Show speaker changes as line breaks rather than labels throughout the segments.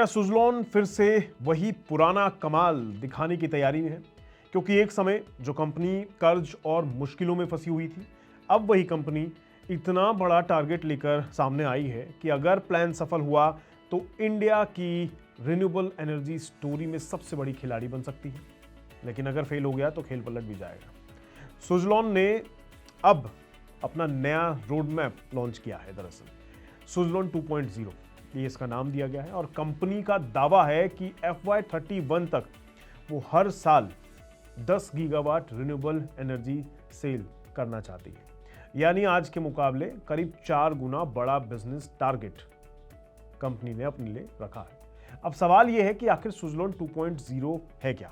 क्या सुज़लोन फिर से वही पुराना कमाल दिखाने की तैयारी में है? क्योंकि एक समय जो कंपनी कर्ज और मुश्किलों में फंसी हुई थी, अब वही कंपनी इतना बड़ा टारगेट लेकर सामने आई है कि अगर प्लान सफल हुआ तो इंडिया की रिन्यूएबल एनर्जी स्टोरी में सबसे बड़ी खिलाड़ी बन सकती है। लेकिन अगर फेल हो गया तो खेल पलट भी जाएगा। सुज़लोन ने अब अपना नया रोड मैप लॉन्च किया है। दरअसल सुज़लोन 2.0 ये इसका नाम दिया गया है और कंपनी का दावा है कि FY31 तक वो हर साल 10 गीगावाट रिन्यूएबल एनर्जी सेल करना चाहती है। यानी आज के मुकाबले करीब 4 गुना बड़ा बिजनेस टारगेट कंपनी ने अपने लिए रखा है। अब सवाल यह है कि आखिर सुज़लोन 2.0 है क्या?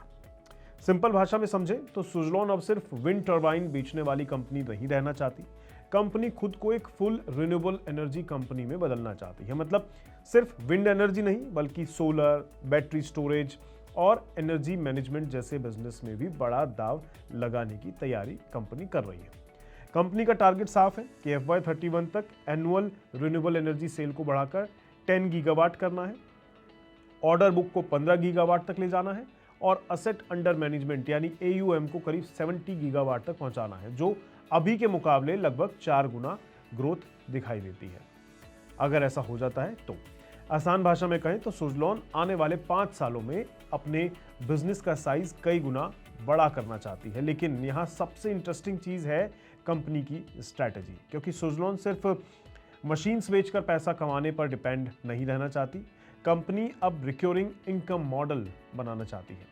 सिंपल भाषा में समझे तो सुज़लोन अब सिर्फ विंड टर्बाइन बेचने वाली कंपनी नहीं रहना चाहती। कंपनी खुद को एक फुल रिन्यूएबल एनर्जी कंपनी में बदलना चाहती है। मतलब सिर्फ विंड एनर्जी नहीं बल्कि सोलर, बैटरी स्टोरेज और एनर्जी मैनेजमेंट जैसे बिजनेस में भी बड़ा दाव लगाने की तैयारी कंपनी कर रही है। कंपनी का टारगेट साफ है कि FY31 तक एनुअल रिन्यूएबल एनर्जी सेल को बढ़ाकर 10 गीगावाट करना है, ऑर्डर बुक को 15 गीगावाट तक ले जाना है और असेट अंडर मैनेजमेंट यानी AUM को करीब 70 गीगावाट तक पहुंचाना है, जो अभी के मुकाबले लगभग 4 गुना ग्रोथ दिखाई देती है। अगर ऐसा हो जाता है तो आसान भाषा में कहें तो सुज़लोन आने वाले 5 सालों में अपने बिजनेस का साइज कई गुना बड़ा करना चाहती है। लेकिन यहाँ सबसे इंटरेस्टिंग चीज है कंपनी की स्ट्रैटेजी, क्योंकि सुज़लोन सिर्फ मशीन्स बेचकर पैसा कमाने पर डिपेंड नहीं रहना चाहती। कंपनी अब रिकरिंग इनकम मॉडल बनाना चाहती है,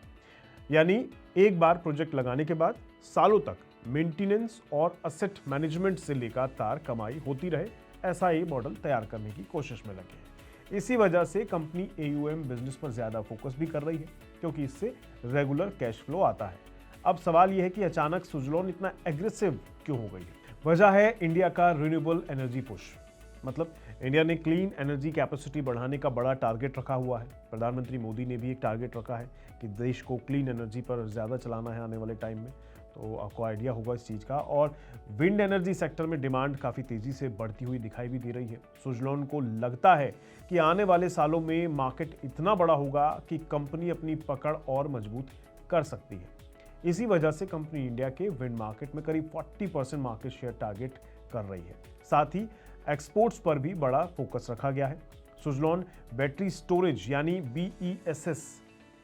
यानी एक बार प्रोजेक्ट लगाने के बाद सालों तक मेंटेनेंस और असेट मैनेजमेंट से लगातार कमाई होती रहे, ऐसा ये मॉडल तैयार करने की कोशिश में लगे हैं। इसी वजह से कंपनी AUM बिजनेस पर ज्यादा फोकस भी कर रही है, क्योंकि इससे रेगुलर कैश फ्लो आता है। अब सवाल यह है कि अचानक सुज़लोन इतना एग्रेसिव क्यों हो गई है? वजह है इंडिया का रिन्यूएबल एनर्जी पुश। मतलब इंडिया ने क्लीन एनर्जी कैपेसिटी बढ़ाने का बड़ा टारगेट रखा हुआ है। प्रधानमंत्री मोदी ने भी एक टारगेट रखा है कि देश को क्लीन एनर्जी पर ज़्यादा चलाना है आने वाले टाइम में, तो आपको आइडिया होगा इस चीज़ का। और विंड एनर्जी सेक्टर में डिमांड काफ़ी तेज़ी से बढ़ती हुई दिखाई भी दे रही है। सुज़लोन को लगता है कि आने वाले सालों में मार्केट इतना बड़ा होगा कि कंपनी अपनी पकड़ और मजबूत कर सकती है। इसी वजह से कंपनी इंडिया के विंड मार्केट में करीब 40% मार्केट शेयर टारगेट कर रही है। साथ ही एक्सपोर्ट्स पर भी बड़ा फोकस रखा गया है। सुज़लोन बैटरी स्टोरेज यानी BESS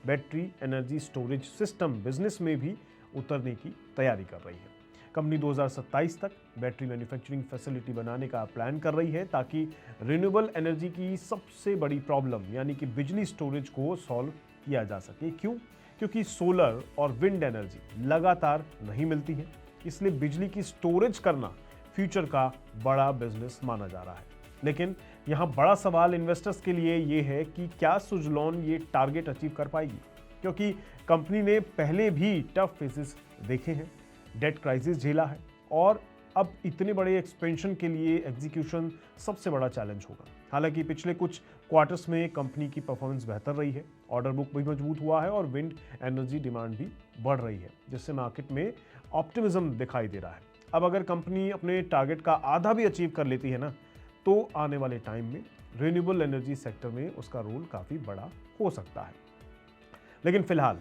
battery energy storage system business में भी उतरने की तैयारी कर रही है। कंपनी 2027 तक बैटरी मैन्युफैक्चरिंग फैसिलिटी बनाने का प्लान कर रही है, ताकि रिन्यूएबल एनर्जी की सबसे बड़ी प्रॉब्लम यानी कि बिजली स्टोरेज को सॉल्व किया जा सके। क्यों? क्योंकि सोलर और विंड एनर्जी लगातार नहीं मिलती है, इसलिए बिजली की स्टोरेज करना फ्यूचर का बड़ा बिजनेस माना जा रहा है। लेकिन यहाँ बड़ा सवाल इन्वेस्टर्स के लिए ये है कि क्या सुज़लोन ये टारगेट अचीव कर पाएगी, क्योंकि कंपनी ने पहले भी टफ फेजेस देखे हैं, डेट क्राइसिस झेला है और अब इतने बड़े एक्सपेंशन के लिए एग्जीक्यूशन सबसे बड़ा चैलेंज होगा। हालांकि पिछले कुछ क्वार्टर्स में कंपनी की परफॉर्मेंस बेहतर रही है, ऑर्डर बुक भी मजबूत हुआ है और विंड एनर्जी डिमांड भी बढ़ रही है, जिससे मार्केट में ऑप्टिमिज्म दिखाई दे रहा है। अब अगर कंपनी अपने टारगेट का आधा भी अचीव कर लेती है ना, तो आने वाले टाइम में रिन्यूएबल एनर्जी सेक्टर में उसका रोल काफ़ी बड़ा हो सकता है। लेकिन फिलहाल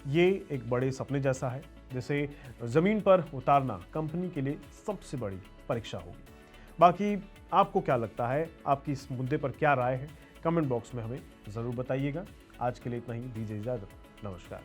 ये एक बड़े सपने जैसा है, जिसे ज़मीन पर उतारना कंपनी के लिए सबसे बड़ी परीक्षा होगी। बाकी आपको क्या लगता है, आपकी इस मुद्दे पर क्या राय है, कमेंट बॉक्स में हमें ज़रूर बताइएगा। आज के लिए इतना ही, दीजिए इजाज़त, नमस्कार।